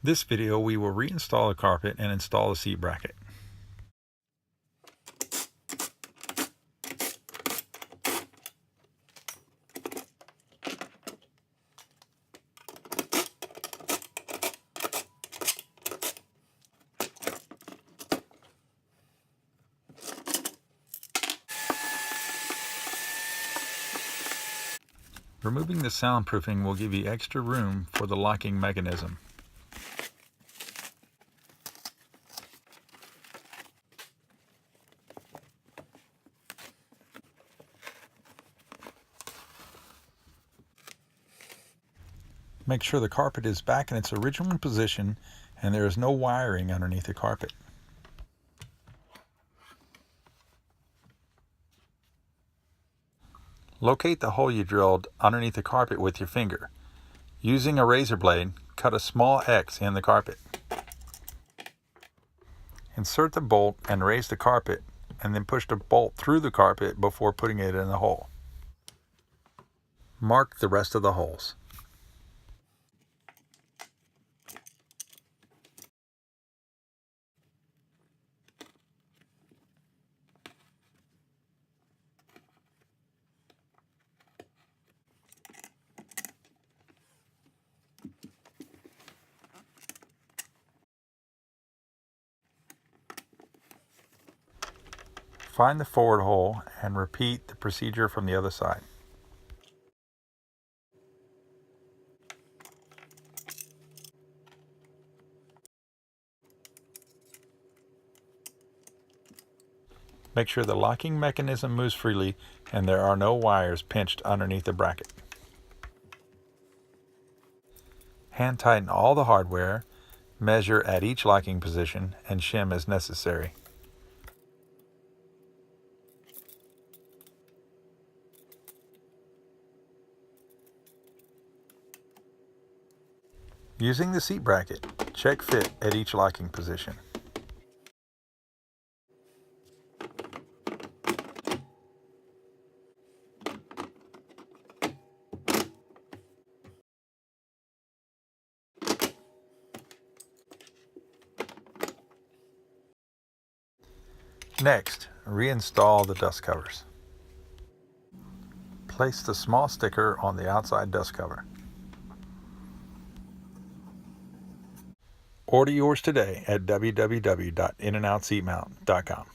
This video we will reinstall a carpet and install a seat bracket. Removing the soundproofing will give you extra room for the locking mechanism. Make sure the carpet is back in its original position and there is no wiring underneath the carpet. Locate the hole you drilled underneath the carpet with your finger. Using a razor blade, cut a small X in the carpet. Insert the bolt and raise the carpet, and then push the bolt through the carpet before putting it in the hole. Mark the rest of the holes. Find the forward hole and repeat the procedure from the other side. Make sure the locking mechanism moves freely and there are no wires pinched underneath the bracket. Hand tighten all the hardware, measure at each locking position, and shim as necessary. Using the seat bracket, check fit at each locking position. Next, reinstall the dust covers. Place the small sticker on the outside dust cover. Order yours today at www.inandoutseatmount.com.